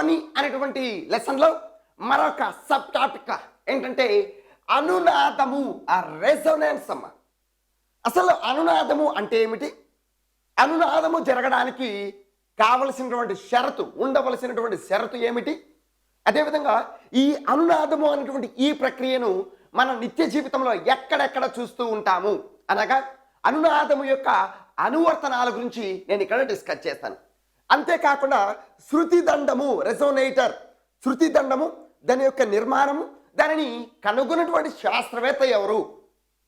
ధ్వని అనేటువంటి లెసన్లో మరొక సబ్ టాపిక్ ఏంటంటే అనునాదము, ఆ రెసొనెన్స్ అమ్మ. అసలు అనునాదము అంటే ఏమిటి? అనునాదము జరగడానికి కావలసినటువంటి షరతు, ఉండవలసినటువంటి షరతు ఏమిటి? అదేవిధంగా ఈ అనునాదము అనేటువంటి ఈ ప్రక్రియను మన నిత్య జీవితంలో ఎక్కడెక్కడ చూస్తూ ఉంటాము అనగా అనునాదము యొక్క అనువర్తనాల గురించి నేను ఇక్కడ డిస్కస్ చేస్తాను. అంతేకాకుండా శృతి దండము, రెసోనేటర్, శృతి దండము, దాని యొక్క నిర్మాణము, దానిని కనుగొన్నటువంటి శాస్త్రవేత్త ఎవరు,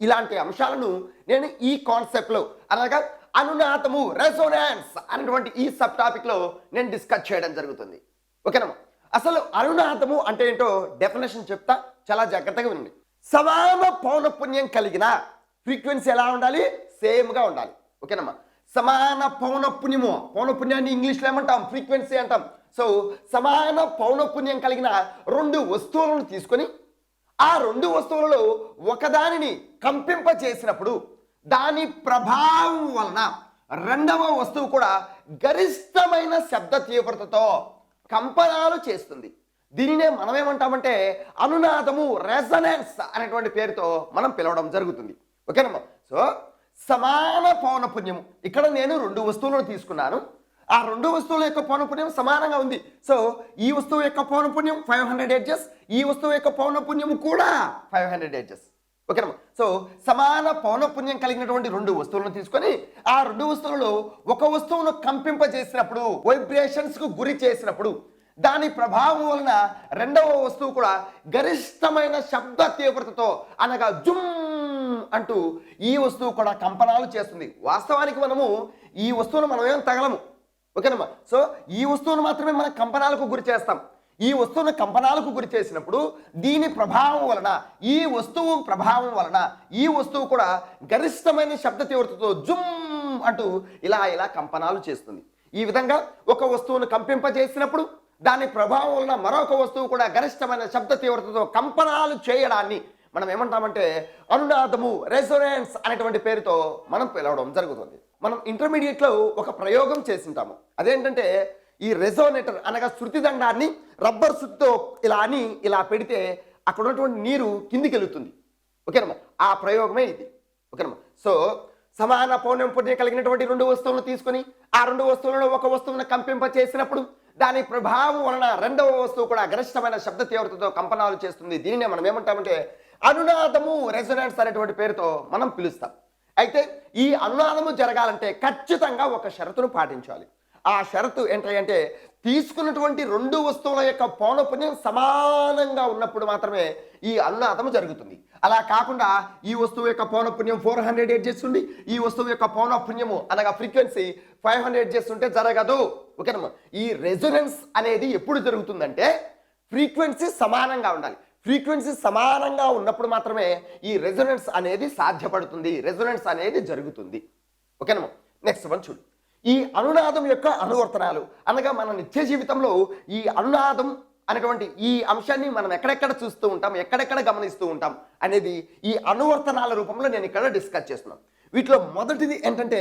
ఇలాంటి అంశాలను నేను ఈ కాన్సెప్ట్లో అనగా అనునాదము, రెసోనాన్స్ అనేటువంటి ఈ సబ్ టాపిక్లో నేను డిస్కస్ చేయడం జరుగుతుంది. ఓకేనమ్మా? అసలు అనునాదము అంటే ఏంటో డెఫినేషన్ చెప్తా, చాలా జాగ్రత్తగా వినండి. సమాన పౌనపుణ్యం కలిగిన ఫ్రీక్వెన్సీ ఎలా ఉండాలి? సేమ్గా ఉండాలి. ఓకేనమ్మా? సమాన పౌనపుణ్యము, పౌనపుణ్యాన్ని ఇంగ్లీష్లో ఏమంటాం? ఫ్రీక్వెన్సీ అంటాం. సో సమాన పౌనపుణ్యం కలిగిన రెండు వస్తువులను తీసుకొని ఆ రెండు వస్తువులలో ఒకదానిని కంపింపచేసినప్పుడు దాని ప్రభావం వలన రెండవ వస్తువు కూడా గరిష్టమైన శబ్ద తీవ్రతతో కంపనాలు చేస్తుంది. దీనినే మనం ఏమంటామంటే అనునాదము, రెసొనెన్స్ అనేటువంటి పేరుతో మనం పిలవడం జరుగుతుంది. ఓకేనమ్మా? సో సమాన పౌనపుణ్యము, ఇక్కడ నేను రెండు వస్తువులను తీసుకున్నాను. ఆ రెండు వస్తువుల యొక్క పౌనపుణ్యం సమానంగా ఉంది. సో ఈ వస్తువు యొక్క పౌనపుణ్యం 500 హెర్ట్జ్, ఈ వస్తువు యొక్క పౌనపుణ్యం కూడా 500 హెర్ట్జ్. ఓకేనమ్మా? సో సమాన పౌనపుణ్యం కలిగినటువంటి రెండు వస్తువులను తీసుకొని ఆ రెండు వస్తువులలో ఒక వస్తువును కంపింపజేసినప్పుడు, వైబ్రేషన్స్ కు గురి చేసినప్పుడు దాని ప్రభావం వలన రెండవ వస్తువు కూడా గరిష్టమైన శబ్ద తీవ్రతతో అనగా జుమ్ అంటూ ఈ వస్తువు కూడా కంపనాలు చేస్తుంది. వాస్తవానికి మనము ఈ వస్తువును మనమేం తగలము. ఓకేనమ్మా? సో ఈ వస్తువును మాత్రమే మనం కంపనాలకు గురి చేస్తాం. ఈ వస్తువును కంపనాలకు గురి చేసినప్పుడు దీని ప్రభావం వలన, ఈ వస్తువు ప్రభావం వలన ఈ వస్తువు కూడా గరిష్టమైన శబ్ద తీవ్రతతో జుమ్ అంటూ ఇలా ఇలా కంపనాలు చేస్తుంది. ఈ విధంగా ఒక వస్తువును కంపింపజేసినప్పుడు దాని ప్రభావం వలన మరొక వస్తువు కూడా గరిష్టమైన శబ్ద తీవ్రతతో కంపనాలు చేయడాన్ని మనం ఏమంటామంటే అనునాదము, రెసొనెన్స్ అనేటువంటి పేరుతో మనం పిలవడం జరుగుతుంది. మనం ఇంటర్మీడియట్లో ఒక ప్రయోగం చేసింటాము. అదేంటంటే ఈ రెసోనేటర్ అనగా శృతి దండాన్ని రబ్బర్ శృతితో ఇలా అని ఇలా పెడితే అక్కడ ఉన్నటువంటి నీరు కిందికి వెళుతుంది. ఓకేనమ్మా? ఆ ప్రయోగమే ఇది. ఓకేనమ్మా? సో సమాన పౌనపుణ్యం కలిగినటువంటి రెండు వస్తువులను తీసుకొని ఆ రెండు వస్తువులలో ఒక వస్తువును కంపింప చేసినప్పుడు దాని ప్రభావం వలన రెండవ వస్తువు కూడా గరిష్టమైన శబ్ద తీవ్రతతో కంపనాలు చేస్తుంది. దీనినే మనం ఏమంటామంటే అనునాదము, రెసొనెన్స్ అనేటువంటి పేరుతో మనం పిలుస్తాం. అయితే ఈ అనునాదము జరగాలంటే ఖచ్చితంగా ఒక షరతును పాటించాలి. ఆ షరతు ఏంటంటే తీసుకున్నటువంటి రెండు వస్తువుల యొక్క పౌనపుణ్యం సమానంగా ఉన్నప్పుడు మాత్రమే ఈ అనునాదము జరుగుతుంది. అలా కాకుండా ఈ వస్తువు యొక్క పౌనపుణ్యం 400 హెర్ట్జ్ ఉంది, ఈ వస్తువు యొక్క పౌనపుణ్యము అనగా ఫ్రీక్వెన్సీ 500 హెర్ట్జ్ ఉంటే జరగదు. ఓకేనమ్మా? ఈ రెసొనెన్స్ అనేది ఎప్పుడు జరుగుతుందంటే ఫ్రీక్వెన్సీ సమానంగా ఉండాలి. ఫ్రీక్వెన్సీ సమానంగా ఉన్నప్పుడు మాత్రమే ఈ రెసొనెన్స్ అనేది సాధ్యపడుతుంది, రెసొనెన్స్ అనేది జరుగుతుంది. ఓకేనమ్మా? నెక్స్ట్ వన్ చూడు. ఈ అనునాదం యొక్క అనువర్తనాలు అనగా మన నిత్య జీవితంలో ఈ అనునాదం అనేటువంటి ఈ అంశాన్ని మనం ఎక్కడెక్కడ చూస్తూ ఉంటాం, ఎక్కడెక్కడ గమనిస్తూ ఉంటాం అనేది ఈ అనువర్తనాల రూపంలో నేను ఇక్కడ డిస్కస్ చేస్తున్నాను. వీటిలో మొదటిది ఏంటంటే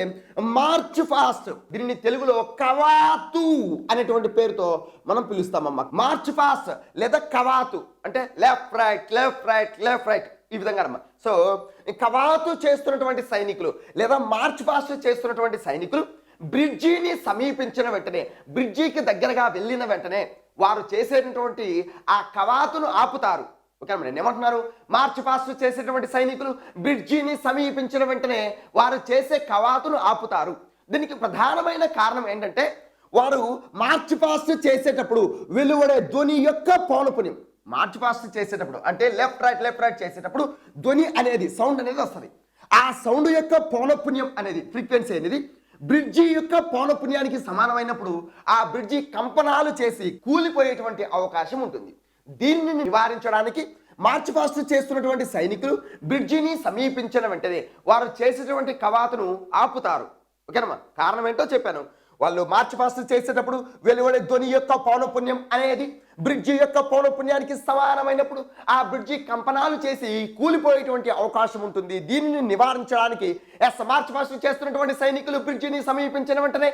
మార్చ్ ఫాస్ట్. దీనిని తెలుగులో కవాతు అనేటువంటి పేరుతో మనం పిలుస్తామమ్మా. మార్చ్ ఫాస్ట్ లేదా కవాతు అంటే left right left right left right ఈ విధంగా అమ్మా. సో కవాతు చేస్తున్నటువంటి సైనికులు లేదా మార్చ్ ఫాస్ట్ చేస్తున్నటువంటి సైనికులు బ్రిడ్జిని సమీపించిన వెంటనే, బ్రిడ్జికి దగ్గరగా వెళ్ళిన వెంటనే వారు చేసేటటువంటి ఆ కవాతును ఆపుతారు. ఓకే నేను ఏమంటున్నారు? మార్చ్ పాస్ట్ చేసేటువంటి సైనికులు బ్రిడ్జిని సమీపించిన వెంటనే వారు చేసే కవాతును ఆపుతారు. దీనికి ప్రధానమైన కారణం ఏంటంటే వారు మార్చ్ పాస్ట్ చేసేటప్పుడు వెలువడే ధ్వని యొక్క పౌనపుణ్యం, మార్చ్ పాస్ట్ చేసేటప్పుడు అంటే లెఫ్ట్ రైట్ చేసేటప్పుడు ధ్వని అనేది సౌండ్ అనేది వస్తుంది. ఆ సౌండ్ యొక్క పౌనపుణ్యం అనేది ఫ్రీక్వెన్సీ అనేది బ్రిడ్జి యొక్క పౌనపుణ్యానికి సమానమైనప్పుడు ఆ బ్రిడ్జి కంపనాలు చేసి కూలిపోయేటువంటి అవకాశం ఉంటుంది. దీన్ని నివారించడానికి మార్చ్ పాస్ట్ చేస్తున్నటువంటి సైనికులు బ్రిడ్జిని సమీపించిన వెంటనే వారు చేసేటువంటి కవాతును ఆపుతారు. ఓకేనమ్మా? కారణం ఏంటో చెప్పాను. వాళ్ళు మార్చ్ పాస్ట్ చేసేటప్పుడు వెలువడే ధ్వని యొక్క పౌనపుణ్యం అనేది బ్రిడ్జి యొక్క పౌనపుణ్యానికి సమానమైనప్పుడు ఆ బ్రిడ్జి కంపనాలు చేసి కూలిపోయేటువంటి అవకాశం ఉంటుంది. దీనిని నివారించడానికి మార్చ్ పాస్ట్ చేస్తున్నటువంటి సైనికులు బ్రిడ్జిని సమీపించిన వెంటనే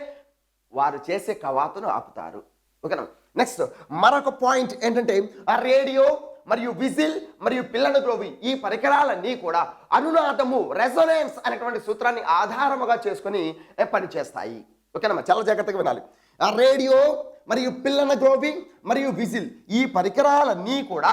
వారు చేసే కవాతును ఆపుతారు. ఓకేనా? నెక్స్ట్ మరొక పాయింట్ ఏంటంటే ఆ రేడియో మరియు విజిల్ మరియు పిల్లల గ్రోవి ఈ పరికరాలన్నీ కూడా అనునాదము రెసొనెన్స్ అనేటువంటి సూత్రాన్ని ఆధారముగా చేసుకొని పనిచేస్తాయి. ఓకేనమ్మా, చాలా జాగ్రత్తగా వినాలి. ఆ రేడియో మరియు పిల్లల గ్రోవి మరియు విజిల్ ఈ పరికరాలన్నీ కూడా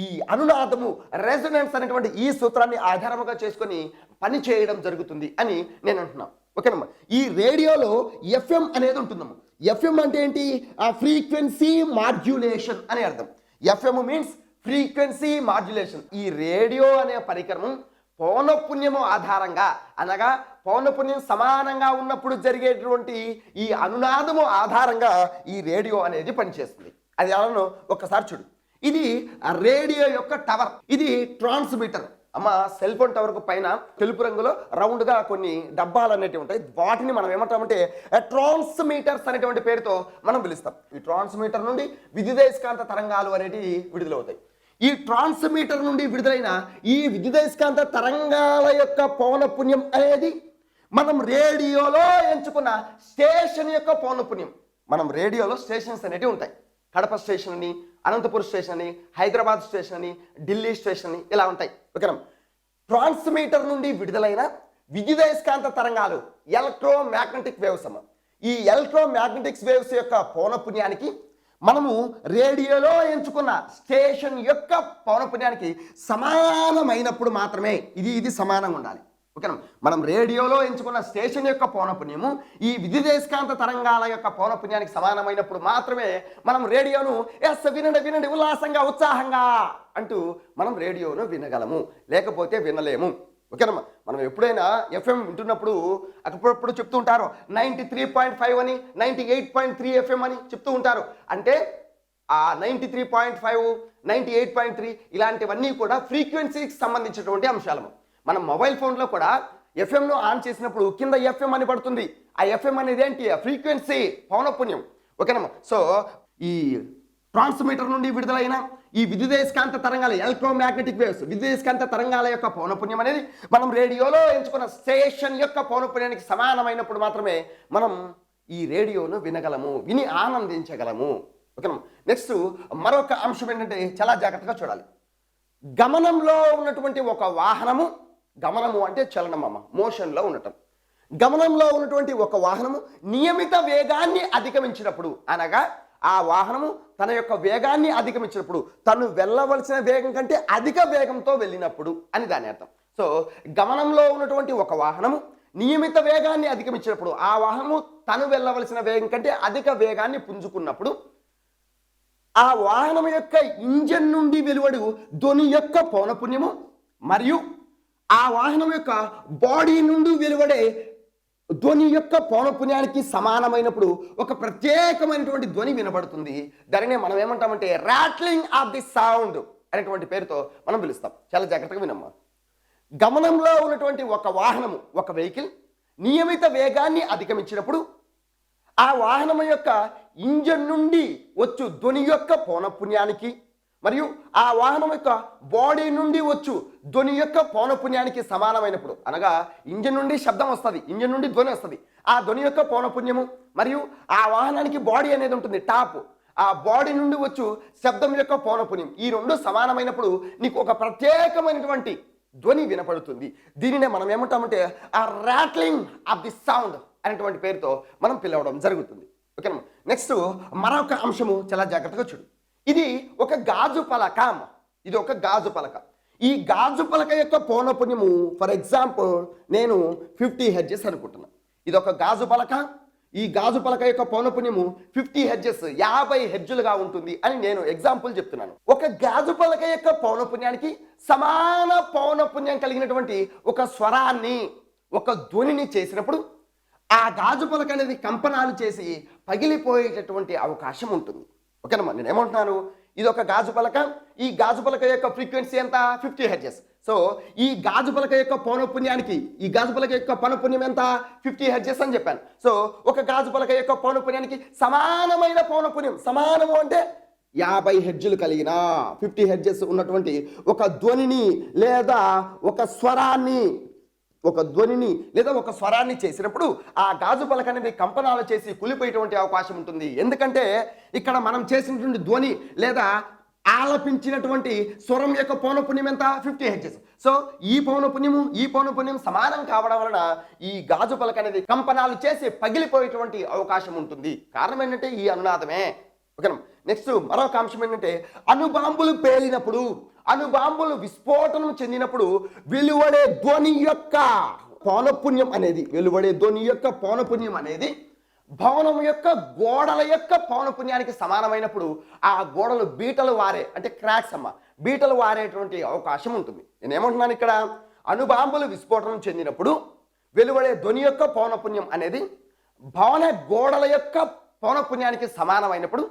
ఈ అనునాదము రెసొనెన్స్ అనేటువంటి ఈ సూత్రాన్ని ఆధారముగా చేసుకొని పని చేయడం జరుగుతుంది అని నేను అంటున్నాను. ఓకేనమ్మా, ఈ రేడియోలో ఎఫ్ఎం అనేది ఉంటుందమ్మా. ఎఫ్ఎం అంటే ఏంటి? ఆ ఫ్రీక్వెన్సీ మాడ్యులేషన్ అని అర్థం. FM means frequency modulation. ఈ రేడియో అనే పరికరం పౌనఃపున్యము ఆధారంగా అనగా పౌనఃపున్యం సమానంగా ఉన్నప్పుడు జరిగేటువంటి ఈ అనునాదము ఆధారంగా ఈ రేడియో అనేది పనిచేస్తుంది. అది ఎలా ఒక్కసారి చూడు. ఇది రేడియో యొక్క టవర్, ఇది ట్రాన్స్మిటర్. అమ్మ, సెల్ ఫోన్ టవర్కు పైన తెలుపు రంగులో రౌండ్గా కొన్ని డబ్బాలు అనేటివి ఉంటాయి. వాటిని మనం ఏమంటామంటే ట్రాన్స్మీటర్స్ అనేటువంటి పేరుతో మనం పిలుస్తాం. ఈ ట్రాన్స్మీటర్ నుండి విద్యుదయస్కాంత తరంగాలు అనేటివి విడుదలవుతాయి. ఈ ట్రాన్స్మీటర్ నుండి విడుదలైన ఈ విద్యుదయస్కాంత తరంగాల యొక్క పౌనఃపున్యం అనేది మనం రేడియోలో ఎంచుకున్న స్టేషన్ యొక్క పౌనఃపున్యం. మనం రేడియోలో స్టేషన్స్ అనేటివి ఉంటాయి. కడప స్టేషన్ అని, అనంతపురం స్టేషన్ అని, హైదరాబాద్ స్టేషన్ అని, ఢిల్లీ స్టేషన్ అని ఇలా ఉంటాయి. ఓకేనా? ట్రాన్స్మీటర్ నుండి విడుదలైన విద్యుదయస్కాంత తరంగాలు ఎలక్ట్రోమాగ్నెటిక్ వేవ్స్ అమ్మ. ఈ ఎలక్ట్రోమాగ్నెటిక్ వేవ్స్ యొక్క పౌనఃపున్యానికి మనము రేడియోలో ఎంచుకున్న స్టేషన్ యొక్క పౌనఃపున్యానికి సమానమైనప్పుడు మాత్రమే ఇది సమానంగా ఉండాలి. ఓకేనా? మనం రేడియోలో ఎంచుకున్న స్టేషన్ యొక్క పౌనఃపున్యము ఈ విద్యుదయస్కాంత తరంగాల యొక్క పౌనఃపున్యానికి సమానమైనప్పుడు మాత్రమే మనం రేడియోను వినండి ఉల్లాసంగా ఉత్సాహంగా అంటూ మనం రేడియోను వినగలము, లేకపోతే వినలేము. ఓకేనమ్మా, మనం ఎప్పుడైనా ఎఫ్ఎం వింటున్నప్పుడు అప్పుడప్పుడు చెప్తూ ఉంటారు 93.5 అని, 98.3 ఎఫ్ఎం అని చెప్తూ ఉంటారు. అంటే ఆ 93.5, 98.3 ఇలాంటివన్నీ కూడా ఫ్రీక్వెన్సీకి సంబంధించినటువంటి అంశాలు. మనం మొబైల్ ఫోన్లో కూడా ఎఫ్ఎంను ఆన్ చేసినప్పుడు కింద ఎఫ్ఎం అని పడుతుంది. ఆ ఎఫ్ఎం అనేది ఏంటి? ఫ్రీక్వెన్సీ, పౌనఃపున్యం. ఓకేనమ్మా, సో ఈ ట్రాన్స్మిటర్ నుండి విడుదలైన ఈ విద్యుదయస్కాంత తరంగాల ఎలక్ట్రోమాగ్నెటిక్ వేవ్స్ విద్యుదయస్కాంత తరంగాల యొక్క పౌనఃపున్యం అనేది మనం రేడియోలో ఎంచుకున్న స్టేషన్ యొక్క పౌనఃపున్యానికి సమానమైనప్పుడు మాత్రమే మనం ఈ రేడియోను వినగలము, విని ఆనందించగలము. ఓకేనా? నెక్స్ట్ మరొక అంశం ఏంటంటే చాలా జాగ్రత్తగా చూడాలి. గమనంలో ఉన్నటువంటి ఒక వాహనము, గమనము అంటే చలనం అమ్మ, మోషన్లో ఉండటం. గమనంలో ఉన్నటువంటి ఒక వాహనము నియమిత వేగాన్ని అధిగమించినప్పుడు, అనగా ఆ వాహనము తన యొక్క వేగాన్ని అధిగమించినప్పుడు, తను వెళ్ళవలసిన వేగం కంటే అధిక వేగంతో వెళ్ళినప్పుడు అని దాని అర్థం. సో గమనంలో ఉన్నటువంటి ఒక వాహనము నియమిత వేగాన్ని అధిగమించినప్పుడు, ఆ వాహనము తను వెళ్ళవలసిన వేగం కంటే అధిక వేగాన్ని పుంజుకున్నప్పుడు, ఆ వాహనం యొక్క ఇంజన్ నుండి వెలువడు ధ్వని యొక్క పౌనఃపున్యము మరియు ఆ వాహనం యొక్క బాడీ నుండి వెలువడే ధ్వని యొక్క పౌనఃపున్యానికి సమానమైనప్పుడు ఒక ప్రత్యేకమైనటువంటి ధ్వని వినబడుతుంది. దానినే మనం ఏమంటామంటే రాట్లింగ్ ఆఫ్ ది సౌండ్ అనేటువంటి పేరుతో మనం పిలుస్తాం. చాలా జాగ్రత్తగా వినమ్మా. గమనంలో ఉన్నటువంటి ఒక వాహనము, ఒక వెహికల్ నియమిత వేగాన్ని అధిగమించినప్పుడు ఆ వాహనం యొక్క ఇంజన్ నుండి వచ్చు ధ్వని యొక్క పౌనఃపున్యానికి మరియు ఆ వాహనం యొక్క బాడీ నుండి వచ్చు ధ్వని యొక్క పౌనఃపున్యానికి సమానమైనప్పుడు, అనగా ఇంజన్ నుండి శబ్దం వస్తుంది, ఇంజన్ నుండి ధ్వని వస్తుంది, ఆ ధ్వని యొక్క పౌనఃపున్యము మరియు ఆ వాహనానికి బాడీ అనేది ఉంటుంది టాప్, ఆ బాడీ నుండి వచ్చు శబ్దం యొక్క పౌనఃపున్యం, ఈ రెండు సమానమైనప్పుడు నీకు ఒక ప్రత్యేకమైనటువంటి ధ్వని వినపడుతుంది. దీనినే మనం ఏమంటామంటే ఆ రాట్లింగ్ ఆఫ్ ది సౌండ్ అనేటువంటి పేరుతో మనం పిలవడం జరుగుతుంది. ఓకేనా? నెక్స్ట్ మరొక అంశము చాలా జాగ్రత్తగా చూడు. ఇది ఒక గాజు పలక. ఇది ఒక గాజు పలక. ఈ గాజు పలక యొక్క పౌనఃపున్యము ఫర్ ఎగ్జాంపుల్ నేను 50 హెర్ట్జ్ అనుకుంటున్నాను. ఇది ఒక గాజు పలక. ఈ గాజు పలక యొక్క పౌనఃపున్యము 50 హెర్ట్జ్ 50 హెర్ట్జులుగా ఉంటుంది అని నేను ఎగ్జాంపుల్ చెప్తున్నాను. ఒక గాజు పలక యొక్క పౌనఃపున్యానికి సమాన పౌనఃపున్యం కలిగినటువంటి ఒక స్వరాన్ని, ఒక ధ్వనిని చేసినప్పుడు ఆ గాజు పలక అనేది కంపనాలు చేసి పగిలిపోయేటటువంటి అవకాశం ఉంటుంది. ఓకేనమ్మా, నేను ఏమంటున్నాను? ఇది ఒక గాజు పలక. ఈ గాజు పలక యొక్క ఫ్రీక్వెన్సీ ఎంత? 50 హెర్ట్జ్. సో ఈ గాజు పలక యొక్క పౌనఃపున్యానికి, ఈ గాజు పలక యొక్క పౌనఃపున్యం ఎంత? 50 హెర్ట్జ్ అని చెప్పాను. సో ఒక గాజు పలక యొక్క పౌనఃపున్యానికి సమానమైన పౌనఃపున్యం, సమానము అంటే 50 హెర్ట్జులు కలిగిన 50 హెర్ట్జ్ ఉన్నటువంటి ఒక ధ్వనిని లేదా ఒక స్వరాన్ని ఒక ధ్వనిని లేదా ఒక స్వరాన్ని చేసినప్పుడు ఆ గాజు పలక అనేది కంపనాలు చేసి కూలిపోయేటువంటి అవకాశం ఉంటుంది. ఎందుకంటే ఇక్కడ మనం చేసినటువంటి ధ్వని లేదా ఆలపించినటువంటి స్వరం యొక్క పౌనపుణ్యం ఎంత? 50 హెర్ట్జ్. సో ఈ పౌనపుణ్యం సమానం కావడం వలన ఈ గాజు పలక అనేది కంపనాలు చేసి పగిలిపోయేటువంటి అవకాశం ఉంటుంది. కారణం ఏంటంటే ఈ అనునాదమే. ఓకేనా. నెక్స్ట్ మరొక అంశం ఏంటంటే అణుబాంబులు పేలినప్పుడు, అణుబాంబులు విస్ఫోటనం చెందినప్పుడు వెలువడే ధ్వని యొక్క పౌనపుణ్యం అనేది భవనం యొక్క గోడల యొక్క పౌనపుణ్యానికి సమానమైనప్పుడు ఆ గోడలు బీటలు వారే అంటే క్రాక్స్ బీటలు వారేటువంటి అవకాశం ఉంటుంది. నేనేమంటున్నాను ఇక్కడ, అణుబాంబులు విస్ఫోటనం చెందినప్పుడు వెలువడే ధ్వని యొక్క పౌనపుణ్యం అనేది భవన గోడల యొక్క పౌనపుణ్యానికి సమానమైనప్పుడు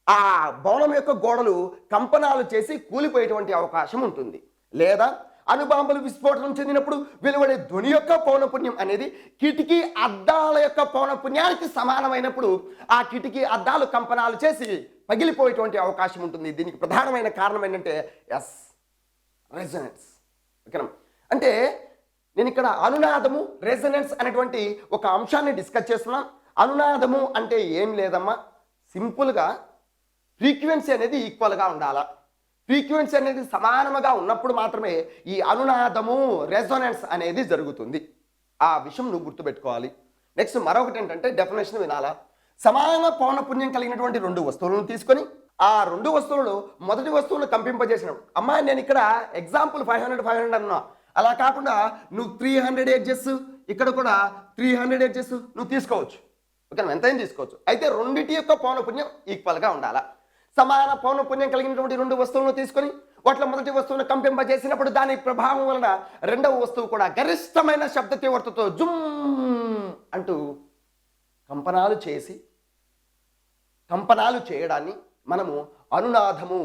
ఆ భవనం యొక్క గోడలు కంపనాలు చేసి కూలిపోయేటువంటి అవకాశం ఉంటుంది. లేదా అణుబాంబులు విస్ఫోటనం చెందినప్పుడు వెలువడే ధ్వని యొక్క పౌనపుణ్యం అనేది కిటికీ అద్దాల యొక్క పౌనపుణ్యానికి సమానమైనప్పుడు ఆ కిటికీ అద్దాలు కంపనాలు చేసి పగిలిపోయేటువంటి అవకాశం ఉంటుంది. దీనికి ప్రధానమైన కారణం ఏంటంటే రెజొనెన్స్. ఓకేనా. అంటే నేను ఇక్కడ అనునాదము రెజొనెన్స్ అనేటువంటి ఒక అంశాన్ని డిస్కస్ చేస్తున్నాను. అనునాదము అంటే ఏం లేదమ్మా, సింపుల్గా ఫ్రీక్వెన్సీ అనేది ఈక్వల్గా ఉండాలా, ఫ్రీక్వెన్సీ అనేది సమానముగా ఉన్నప్పుడు మాత్రమే ఈ అనునాదము రెజొనెన్స్ అనేది జరుగుతుంది. ఆ విషయం నువ్వు గుర్తుపెట్టుకోవాలి. నెక్స్ట్ మరొకటి ఏంటంటే డెఫినేషన్ వినాలా. సమాన పౌనపుణ్యం కలిగినటువంటి రెండు వస్తువులను తీసుకొని ఆ రెండు వస్తువులు మొదటి వస్తువును కంపింపజేసినప్పుడు, అమ్మా నేను ఇక్కడ ఎగ్జాంపుల్ 500 అన్నా, అలా కాకుండా నువ్వు 300 హెర్ట్జ్, ఇక్కడ కూడా 300 హెర్ట్జ్ నువ్వు తీసుకోవచ్చు. ఓకే, ఎంతైనా తీసుకోవచ్చు. అయితే రెండింటి యొక్క పౌనపుణ్యం ఈక్వల్గా ఉండాలా. సమాన పౌనపుణ్యం కలిగినటువంటి రెండు వస్తువులను తీసుకొని వాటిలో మొదటి వస్తువును కంపింపజేసినప్పుడు దాని ప్రభావం వలన రెండవ వస్తువు కూడా గరిష్టమైన శబ్ద తీవ్రతతో జుమ్ అంటూ కంపనాలు చేయడాన్ని మనము అనునాదము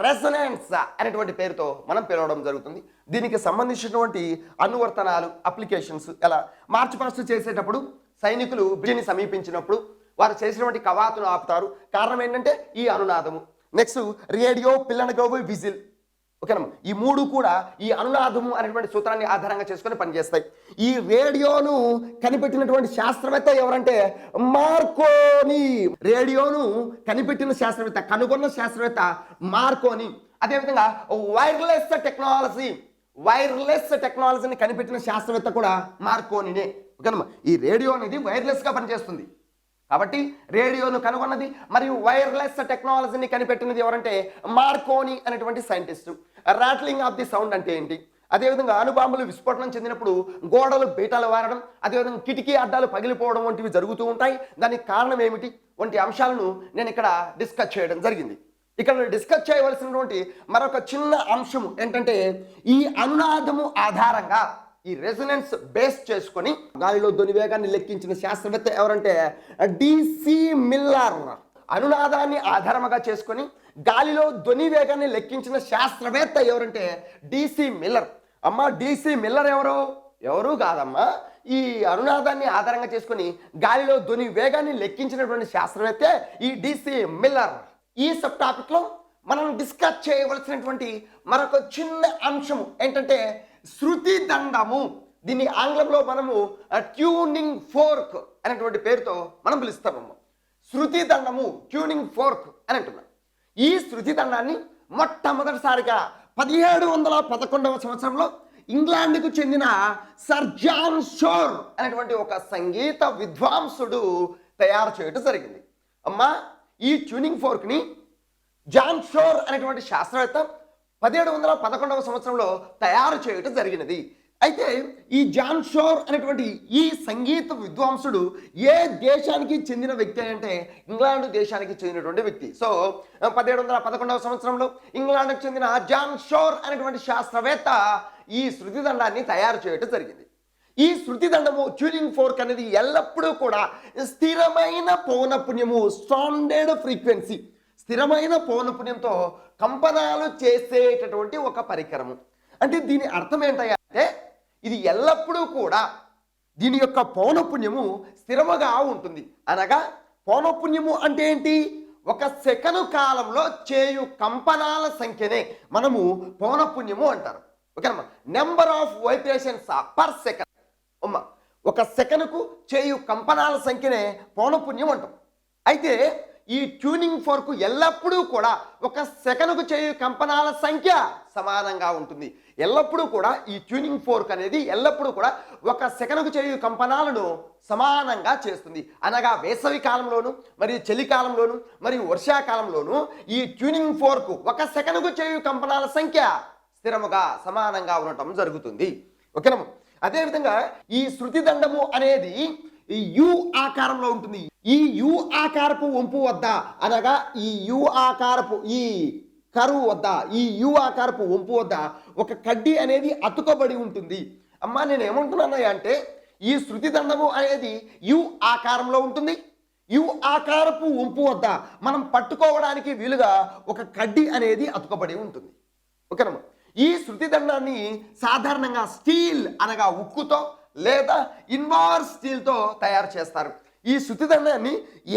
రెజొనెన్స్ అనేటువంటి పేరుతో మనం పిలవడం జరుగుతుంది. దీనికి సంబంధించినటువంటి అనువర్తనాలు అప్లికేషన్స్ ఎలా మార్చ్ పాస్ట్ చేసేటప్పుడు సైనికులు బ్రిడ్జిని సమీపించినప్పుడు వారు చేసినటువంటి కవాతును ఆపుతారు. కారణం ఏంటంటే ఈ అనునాదము. నెక్స్ట్ రేడియో, పిల్లనగోబు, విజిల్. ఓకేనమ్మా, ఈ మూడు కూడా ఈ అనునాదము అనేటువంటి సూత్రాన్ని ఆధారంగా చేసుకొని పనిచేస్తాయి. ఈ రేడియోను కనిపెట్టినటువంటి శాస్త్రవేత్త ఎవరంటే మార్కోని. రేడియోను కనుగొన్న శాస్త్రవేత్త మార్కోని. అదేవిధంగా వైర్లెస్ టెక్నాలజీని కనిపెట్టిన శాస్త్రవేత్త కూడా మార్కోనినే. ఓకేనమ్మా, ఈ రేడియో అనేది వైర్లెస్గా పనిచేస్తుంది కాబట్టి రేడియోను కనుగొన్నది మరియు వైర్లెస్ టెక్నాలజీని కనిపెట్టినది ఎవరంటే మార్కోని అనేటువంటి scientist. Rattling of the sound అంటే ఏంటి, అదేవిధంగా అణుబాంబులు విస్ఫోటనం చెందినప్పుడు గోడలు బీటలు వారడం, అదేవిధంగా కిటికీ అద్దాలు పగిలిపోవడం వంటివి జరుగుతూ ఉంటాయి. దానికి కారణం ఏమిటి వంటి అంశాలను నేను ఇక్కడ డిస్కస్ చేయడం జరిగింది. ఇక్కడ డిస్కస్ చేయవలసినటువంటి మరొక చిన్న అంశం ఏంటంటే ఈ అనునాదము ఆధారంగా ఈ రెజొనెన్స్ బేస్ చేసుకొని గాలిలో ధ్వని వేగాన్ని లెక్కించిన శాస్త్రవేత్త ఎవరంటే డిసి మిల్లర్. అనునాదాన్ని ఆధారముగా చేసుకొని గాలిలో ధ్వని వేగాన్ని లెక్కించిన శాస్త్రవేత్త ఎవరంటే డిసి మిల్లర్. అమ్మ డిసి మిల్లర్ ఎవరు కాదమ్మా, ఈ అనునాదాన్ని ఆధారంగా చేసుకొని గాలిలో ధ్వని వేగాన్ని లెక్కించినటువంటి శాస్త్రవేత్త ఈ డిసి మిల్లర్. ఈ సబ్ టాపిక్లో మనం డిస్కస్ చేయవలసినటువంటి మరొక చిన్న అంశము ఏంటంటే శృతి దండము. దీన్ని ఆంగ్లంలో మనము ట్యూనింగ్ ఫోర్క్ అనేటువంటి పేరుతో మనం పిలుస్తాము. శృతి దండము, ట్యూనింగ్ ఫోర్క్ అని అంటున్నాం. ఈ శృతి దండాన్ని మొట్టమొదటిసారిగా 1711వ సంవత్సరంలో ఇంగ్లాండ్కు చెందిన సర్ జాన్ షోర్ అనేటువంటి ఒక సంగీత విద్వాంసుడు తయారు చేయడం జరిగింది. అమ్మా, ఈ ట్యూనింగ్ ఫోర్క్ని జాన్ షోర్ అనేటువంటి శాస్త్రవేత్త 1711వ సంవత్సరంలో తయారు చేయటం జరిగినది. అయితే ఈ జాన్ షోర్ అనేటువంటి ఈ సంగీత విద్వాంసుడు ఏ దేశానికి చెందిన వ్యక్తి అంటే ఇంగ్లాండ్ దేశానికి చెందినటువంటి వ్యక్తి. సో 1711వ సంవత్సరంలో ఇంగ్లాండ్కి చెందిన జాన్ షోర్ అనేటువంటి శాస్త్రవేత్త ఈ శృతి దండాన్ని తయారు చేయటం జరిగింది. ఈ శృతి దండము ట్యూనింగ్ ఫోర్క్ అనేది ఎల్లప్పుడూ కూడా స్థిరమైన పౌనపుణ్యము, స్టాండర్డ్ ఫ్రీక్వెన్సీ, స్థిరమైన పౌనపుణ్యంతో కంపనాలు చేసేటటువంటి ఒక పరికరము. అంటే దీని అర్థం ఏంటంటే ఇది ఎల్లప్పుడూ కూడా దీని యొక్క పౌనపుణ్యము స్థిరముగా ఉంటుంది. అనగా పౌనపుణ్యము అంటే ఏంటి, ఒక సెకను కాలంలో చేయు కంపనాల సంఖ్యనే మనము పౌనపుణ్యము అంటారు. ఓకేనమ్మా. Number of vibrations per second. అమ్మా, ఒక సెకనుకు చేయు కంపనాల సంఖ్యనే పౌనఃపున్యం అంటాం. అయితే ఈ ట్యూనింగ్ ఫోర్కు ఎల్లప్పుడూ కూడా ఒక సెకనుకు చేయు కంపనాల సంఖ్య సమానంగా ఉంటుంది. ఎల్లప్పుడూ కూడా ఈ ట్యూనింగ్ ఫోర్క్ అనేది ఎల్లప్పుడూ కూడా ఒక సెకనుకు చేయు కంపనాలను సమానంగా చేస్తుంది. అనగా వేసవి కాలంలోను మరియు చలికాలంలోను మరియు వర్షాకాలంలోను ఈ ట్యూనింగ్ ఫోర్కు ఒక సెకనుకు చేయు కంపనాల సంఖ్య స్థిరముగా సమానంగా ఉండటం జరుగుతుంది. ఓకేనా. అదేవిధంగా ఈ శృతి దండము అనేది ఈ యు ఆకారంలో ఉంటుంది. ఈ యు ఆకారపు వంపు వద్ద అనగా ఈ యు ఆకారపు ఈ కరువు వద్ద ఈ యు ఆకారపు వంపు వద్ద ఒక కడ్డీ అనేది అతుకబడి ఉంటుంది. అమ్మా, నేను ఏమంటున్నాను అంటే ఈ శృతి దండము అనేది యు ఆకారంలో ఉంటుంది. యు ఆకారపు వంపు వద్ద మనం పట్టుకోవడానికి వీలుగా ఒక కడ్డీ అనేది అతుకబడి ఉంటుంది. ఓకేనమ్మా. ఈ శృతి దండాన్ని సాధారణంగా స్టీల్ అనగా ఉక్కుతో లేదా ఇన్వార్ స్టీల్తో తయారు చేస్తారు. ఈ శృతి దండాన్ని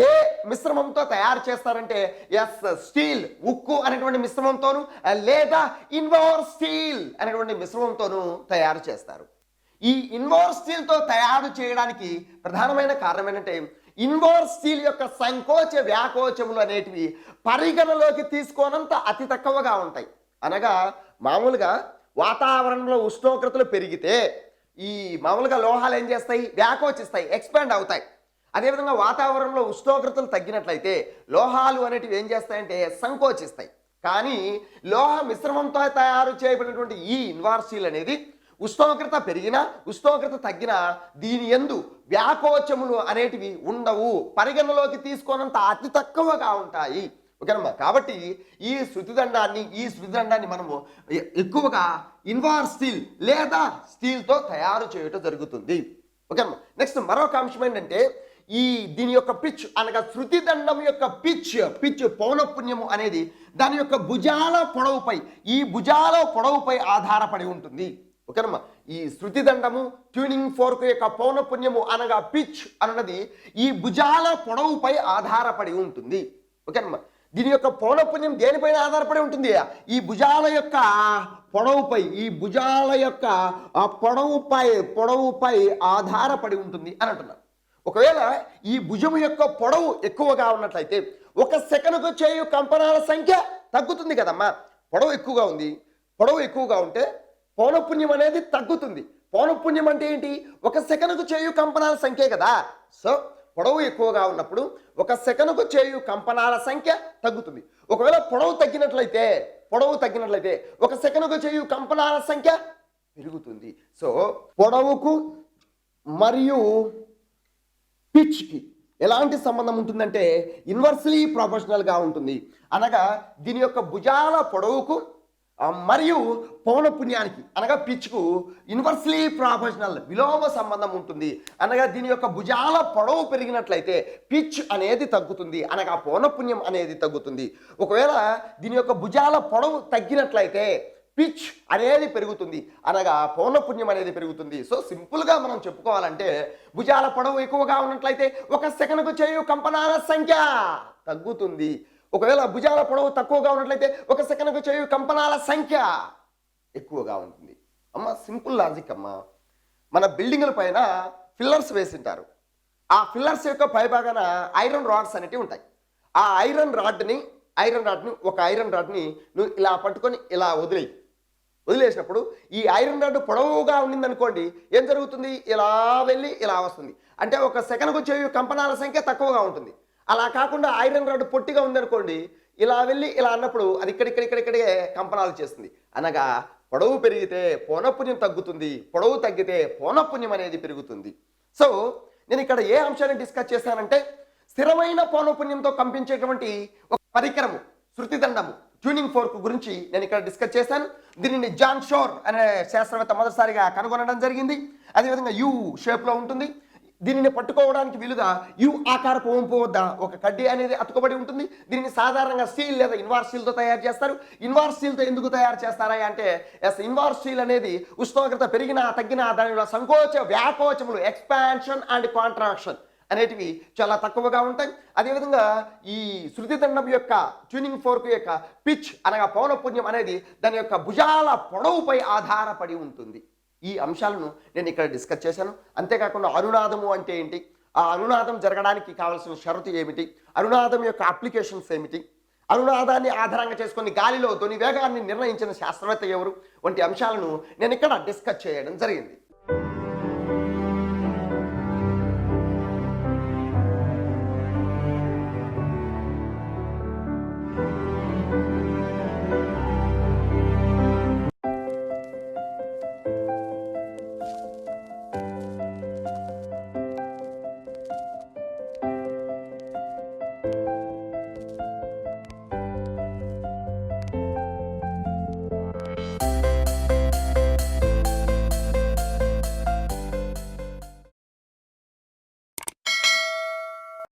ఏ మిశ్రమంతో తయారు చేస్తారంటే స్టీల్ ఉక్కు అనేటువంటి మిశ్రమంతోను లేదా ఇన్వార్ స్టీల్ అనేటువంటి మిశ్రమంతోను తయారు చేస్తారు. ఈ ఇన్వార్ స్టీల్తో తయారు చేయడానికి ప్రధానమైన కారణం ఏంటంటే ఇన్వార్ స్టీల్ యొక్క సంకోచ వ్యాకోచములు అనేటివి పరిగణలోకి తీసుకోనంత అతి తక్కువగా ఉంటాయి. అనగా మామూలుగా వాతావరణంలో ఉష్ణోగ్రతలు పెరిగితే ఈ మామూలుగా లోహాలు ఏం చేస్తాయి, వ్యాకోచిస్తాయి, ఎక్స్పాండ్ అవుతాయి. అదేవిధంగా వాతావరణంలో ఉష్ణోగ్రతలు తగ్గినట్లయితే లోహాలు అనేటివి ఏం చేస్తాయంటే సంకోచిస్తాయి. కానీ లోహ మిశ్రమంతో తయారు చేయబడినటువంటి ఈ ఇన్వార్ స్టీల్ అనేది ఉష్ణోగ్రత పెరిగినా ఉష్ణోగ్రత తగ్గినా దీని యందు వ్యాకోచములు అనేటివి ఉండవు, పరిగణలోకి తీసుకోనంత అతి తక్కువగా ఉంటాయి. ఓకేనమ్మా. కాబట్టి ఈ శృతి దండాన్ని మనము ఎక్కువగా ఇన్వార్ స్టీల్ లేదా స్టీల్తో తయారు చేయటం జరుగుతుంది. ఓకేనమ్మా. నెక్స్ట్ మరొక అంశం ఏంటంటే దీని యొక్క పిచ్ అనగా శృతి దండం యొక్క పిచ్ పౌనఃపున్యము అనేది దాని యొక్క భుజాల పొడవుపై ఆధారపడి ఉంటుంది. ఓకేనమ్మా. ఈ శృతి దండము ట్యూనింగ్ ఫోర్క్ యొక్క పౌనఃపున్యము అనగా పిచ్ అన్నది ఈ భుజాల పొడవుపై ఆధారపడి ఉంటుంది. ఓకేనమ్మా. దీని యొక్క పౌనఃపున్యం దేనిపైన ఆధారపడి ఉంటుంది? ఈ భుజాల యొక్క పొడవుపై ఆధారపడి ఉంటుంది అని అంటున్నాం. ఒకవేళ ఈ భుజము యొక్క పొడవు ఎక్కువగా ఉన్నట్లయితే ఒక సెకనుకు చేయు కంపనాల సంఖ్య తగ్గుతుంది కదమ్మా. పొడవు ఎక్కువగా ఉంటే పౌనఃపున్యం అనేది తగ్గుతుంది. పౌనఃపున్యం అంటే ఏంటి? ఒక సెకనుకు చేయు కంపనాల సంఖ్యే కదా. సో పొడవు ఎక్కువగా ఉన్నప్పుడు ఒక సెకనుకు చేయు కంపనాల సంఖ్య తగ్గుతుంది. ఒకవేళ పొడవు తగ్గినట్లయితే ఒక సెకనుకు చేయు కంపనాల సంఖ్య పెరుగుతుంది. సో పొడవుకు మరియు పిచ్కి ఎలాంటి సంబంధం ఉంటుందంటే ఇన్వర్స్లీ ప్రొపోర్షనల్గా ఉంటుంది. అనగా దీని యొక్క భుజాల పొడవుకు మరియు పౌనఃపున్యానికి అనగా పిచ్కు ఇన్వర్స్లీ ప్రొపోర్షనల్ విలోమ సంబంధం ఉంటుంది. అనగా దీని యొక్క భుజాల పొడవు పెరిగినట్లయితే పిచ్ అనేది తగ్గుతుంది, అనగా పౌనఃపున్యం అనేది తగ్గుతుంది. ఒకవేళ దీని యొక్క భుజాల పొడవు తగ్గినట్లయితే పిచ్ అనేది పెరుగుతుంది, అనగా పౌనఃపున్యం అనేది పెరుగుతుంది. సో సింపుల్గా మనం చెప్పుకోవాలంటే భుజాల పొడవు ఎక్కువగా ఉన్నట్లయితే ఒక సెకనుకు చేయు కంపనాల సంఖ్య తగ్గుతుంది. ఒకవేళ భుజాల పొడవు తక్కువగా ఉన్నట్లయితే ఒక సెకనుకు చేయు కంపనాల సంఖ్య ఎక్కువగా ఉంటుంది. అమ్మ సింపుల్ లాజిక్ అమ్మ. మన బిల్డింగుల పైన ఫిల్లర్స్ వేసింటారు. ఆ ఫిల్లర్స్ యొక్క పైభాగాన ఐరన్ రాడ్స్ అనేటివి ఉంటాయి. ఆ ఐరన్ రాడ్ని ఒక ఐరన్ రాడ్ని నువ్వు ఇలా పట్టుకొని ఇలా వదిలేసినప్పుడు ఈ ఐరన్ రాడ్ పొడవుగా ఉండిందనుకోండి, ఏం జరుగుతుంది? ఇలా వెళ్ళి ఇలా వస్తుంది. అంటే ఒక సెకనుకు చేయు కంపనాల సంఖ్య తక్కువగా ఉంటుంది. అలా కాకుండా ఐరన్ రాడ్ పొట్టిగా ఉందనుకోండి, ఇలా వెళ్ళి ఇలా అన్నప్పుడు అది ఇక్కడికే కంపనాలు చేస్తుంది. అనగా పొడవు పెరిగితే పౌనఃపున్యం తగ్గుతుంది, పొడవు తగ్గితే పౌనఃపున్యం అనేది పెరుగుతుంది. సో నేను ఇక్కడ ఏ అంశాన్ని డిస్కస్ చేశానంటే స్థిరమైన పౌనఃపున్యంతో కంపించేటువంటి ఒక పరికరము శృతి దండము ట్యూనింగ్ ఫోర్క్ గురించి నేను ఇక్కడ డిస్కస్ చేశాను. దీనిని జాన్ షోర్ అనే శాస్త్రవేత్త మొదటిసారిగా కనుగొనడం జరిగింది. అదేవిధంగా యూ షేప్లో ఉంటుంది. దీనిని పట్టుకోవడానికి వీలుగా యు ఆకారపు వంపు వద్ద ఒక కడ్డీ అనేది అతుకబడి ఉంటుంది. దీనిని సాధారణంగా స్టీల్ లేదా ఇన్వార్ స్టీల్తో తయారు చేస్తారు. ఇన్వార్ స్టీల్తో ఎందుకు తయారు చేస్తారా అంటే ఇన్వార్ స్టీల్ అనేది ఉష్ణోగ్రత పెరిగినా తగ్గినా దానిలో సంకోచ వ్యాకోచములు ఎక్స్పాన్షన్ అండ్ కాంట్రాక్షన్ అనేటివి చాలా తక్కువగా ఉంటాయి. అదేవిధంగా ఈ శృతి దండం యొక్క ట్యూనింగ్ ఫోర్క్ యొక్క పిచ్ అనగా పౌనఃపున్యం అనేది దాని యొక్క భుజాల పొడవుపై ఆధారపడి ఉంటుంది. ఈ అంశాలను నేను ఇక్కడ డిస్కస్ చేశాను. అంతేకాకుండా అనునాదము అంటే ఏంటి, ఆ అనునాదం జరగడానికి కావాల్సిన షరతు ఏమిటి, అనునాదం యొక్క అప్లికేషన్స్ ఏమిటి, అనునాదాన్ని ఆధారంగా చేసుకొని గాలిలో ధ్వని వేగాన్ని నిర్ణయించిన శాస్త్రవేత్త ఎవరు వంటి అంశాలను నేను ఇక్కడ డిస్కస్ చేయడం జరిగింది.